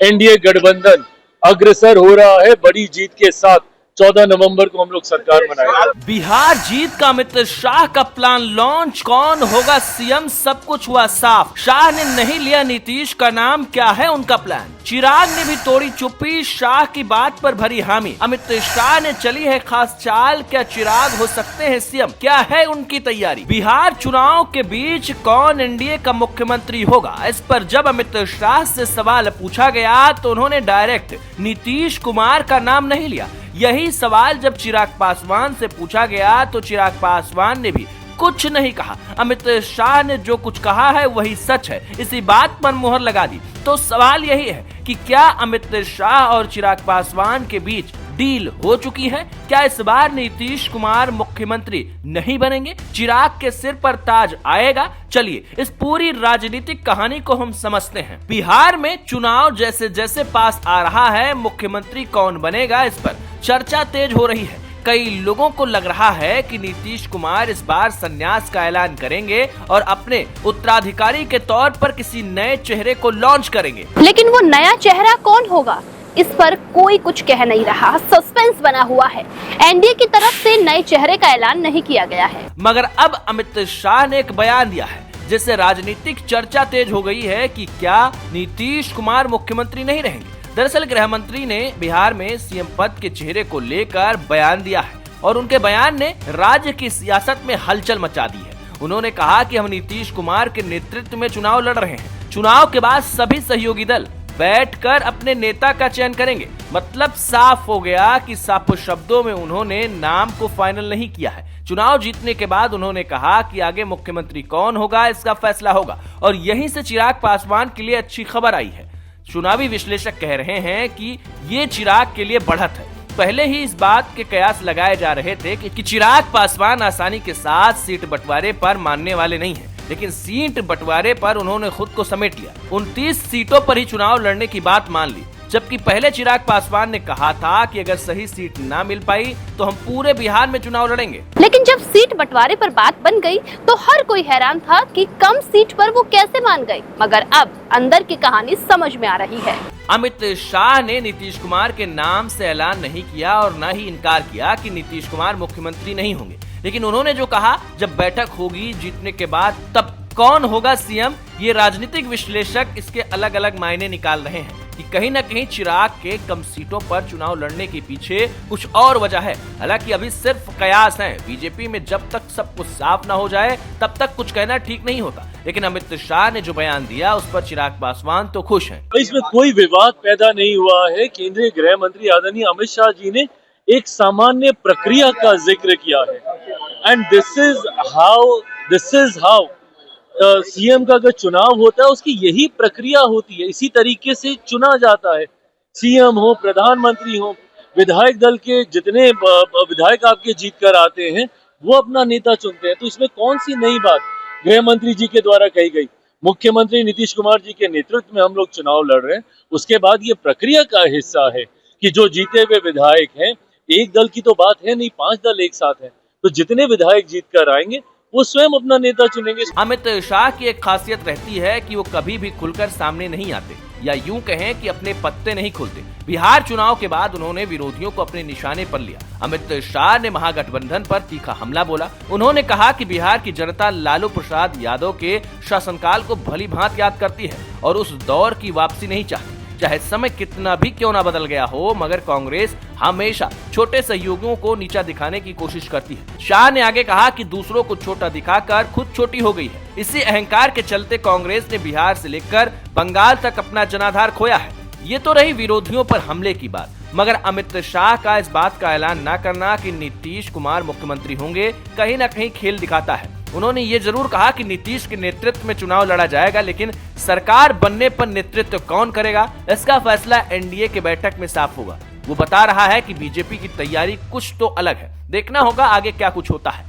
NDA गठबंधन अग्रसर हो रहा है बड़ी जीत के साथ। 14 नवंबर को हम लोग सरकार बनाएंगे। बिहार जीत का अमित शाह का प्लान लॉन्च, कौन होगा सीएम, सब कुछ हुआ साफ। शाह ने नहीं लिया नीतीश का नाम, क्या है उनका प्लान। चिराग ने भी तोड़ी चुप्पी, शाह की बात पर भरी हामी। अमित शाह ने चली है खास चाल, क्या चिराग हो सकते हैं सीएम, क्या है उनकी तैयारी। बिहार चुनाव के बीच कौन एनडीए का मुख्यमंत्री होगा, इस पर जब अमित शाह से सवाल पूछा गया तो उन्होंने डायरेक्ट नीतीश कुमार का नाम नहीं लिया। यही सवाल जब चिराग पासवान से पूछा गया तो चिराग पासवान ने भी कुछ नहीं कहा। अमित शाह ने जो कुछ कहा है वही सच है, इसी बात पर मुहर लगा दी। तो सवाल यही है कि क्या अमित शाह और चिराग पासवान के बीच डील हो चुकी है। क्या इस बार नीतीश कुमार मुख्यमंत्री नहीं बनेंगे, चिराग के सिर पर ताज आएगा। चलिए इस पूरी राजनीतिक कहानी को हम समझते हैं। बिहार में चुनाव जैसे जैसे पास आ रहा है, मुख्यमंत्री कौन बनेगा इस पर चर्चा तेज हो रही है। कई लोगों को लग रहा है कि नीतीश कुमार इस बार संन्यास का ऐलान करेंगे और अपने उत्तराधिकारी के तौर पर किसी नए चेहरे को लॉन्च करेंगे। लेकिन वो नया चेहरा कौन होगा, इस पर कोई कुछ कह नहीं रहा, सस्पेंस बना हुआ है। एनडीए की तरफ से नए चेहरे का ऐलान नहीं किया गया है। मगर अब अमित शाह ने एक बयान दिया है जिससे राजनीतिक चर्चा तेज हो गई है कि क्या नीतीश कुमार मुख्यमंत्री नहीं रहेंगे। दरअसल गृह मंत्री ने बिहार में सीएम पद के चेहरे को लेकर बयान दिया है और उनके बयान ने राज्य की सियासत में हलचल मचा दी है। उन्होंने कहा कि हम नीतीश कुमार के नेतृत्व में चुनाव लड़ रहे हैं। चुनाव के बाद सभी सहयोगी दल बैठकर अपने नेता का चयन करेंगे। मतलब साफ हो गया कि साफ शब्दों में उन्होंने नाम को फाइनल नहीं किया है। चुनाव जीतने के बाद उन्होंने कहा कि आगे मुख्यमंत्री कौन होगा इसका फैसला होगा और यहीं से चिराग पासवान के लिए अच्छी खबर आई है। चुनावी विश्लेषक कह रहे हैं कि ये चिराग के लिए बढ़त है। पहले ही इस बात के कयास लगाए जा रहे थे कि चिराग पासवान आसानी के साथ सीट बंटवारे पर मानने वाले नहीं हैं, लेकिन सीट बंटवारे पर उन्होंने खुद को समेट लिया। 29 सीटों पर ही चुनाव लड़ने की बात मान ली, जबकि पहले चिराग पासवान ने कहा था कि अगर सही सीट ना मिल पाई तो हम पूरे बिहार में चुनाव लड़ेंगे। लेकिन जब सीट बंटवारे पर बात बन गई तो हर कोई हैरान था कि कम सीट पर वो कैसे मान गए। मगर अब अंदर की कहानी समझ में आ रही है। अमित शाह ने नीतीश कुमार के नाम से ऐलान नहीं किया और न ही इनकार किया कि नीतीश कुमार मुख्यमंत्री नहीं होंगे, लेकिन उन्होंने जो कहा जब बैठक होगी जीतने के बाद तब कौन होगा सीएम, ये राजनीतिक विश्लेषक इसके अलग अलग मायने निकाल रहे हैं कि कहीं न कहीं चिराग के कम सीटों पर चुनाव लड़ने के पीछे कुछ और वजह है। हालांकि अभी सिर्फ कयास हैं। बीजेपी में जब तक सब कुछ साफ ना हो जाए तब तक कुछ कहना ठीक नहीं होता। लेकिन अमित शाह ने जो बयान दिया उस पर चिराग पासवान तो खुश हैं। इसमें कोई विवाद पैदा नहीं हुआ है। केंद्रीय गृह मंत्री आदरणीय अमित शाह जी ने एक सामान्य प्रक्रिया का जिक्र किया है and this is how CM का अगर चुनाव होता है उसकी यही प्रक्रिया होती है। इसी तरीके से चुना जाता है। सीएम हो, प्रधानमंत्री हो, विधायक दल के जितने विधायक आपके जीत कर आते हैं वो अपना नेता चुनते हैं। तो इसमें कौन सी नई बात गृह मंत्री जी के द्वारा कही गई। मुख्यमंत्री नीतीश कुमार जी के नेतृत्व में हम लोग चुनाव लड़ रहे हैं। उसके बाद ये प्रक्रिया का हिस्सा है कि जो जीते हुए विधायक हैं, एक दल की तो बात है नहीं, 5 दल एक साथ हैं, तो जितने विधायक जीत कर आएंगे वो स्वयं अपना नेता चुनेंगे। अमित शाह की एक खासियत रहती है कि वो कभी भी खुलकर सामने नहीं आते, या यूं कहें कि अपने पत्ते नहीं खोलते। बिहार चुनाव के बाद उन्होंने विरोधियों को अपने निशाने पर लिया। अमित शाह ने महागठबंधन पर तीखा हमला बोला। उन्होंने कहा कि बिहार की जनता लालू प्रसाद यादव के शासनकाल को भली भांति याद करती है और उस दौर की वापसी नहीं चाहती। चाहे समय कितना भी क्यों ना बदल गया हो, मगर कांग्रेस हमेशा छोटे सहयोगियों को नीचा दिखाने की कोशिश करती है। शाह ने आगे कहा कि दूसरों को छोटा दिखाकर खुद छोटी हो गई है। इसी अहंकार के चलते कांग्रेस ने बिहार से लेकर बंगाल तक अपना जनाधार खोया है। ये तो रही विरोधियों पर हमले की बात, मगर अमित शाह का इस बात का ऐलान न करना कि नीतीश कुमार मुख्यमंत्री होंगे कहीं न कहीं खेल दिखाता है। उन्होंने ये जरूर कहा कि नीतीश के नेतृत्व में चुनाव लड़ा जाएगा, लेकिन सरकार बनने पर नेतृत्व कौन करेगा इसका फैसला एनडीए के बैठक में साफ होगा। वो बता रहा है कि बीजेपी की तैयारी कुछ तो अलग है। देखना होगा आगे क्या कुछ होता है।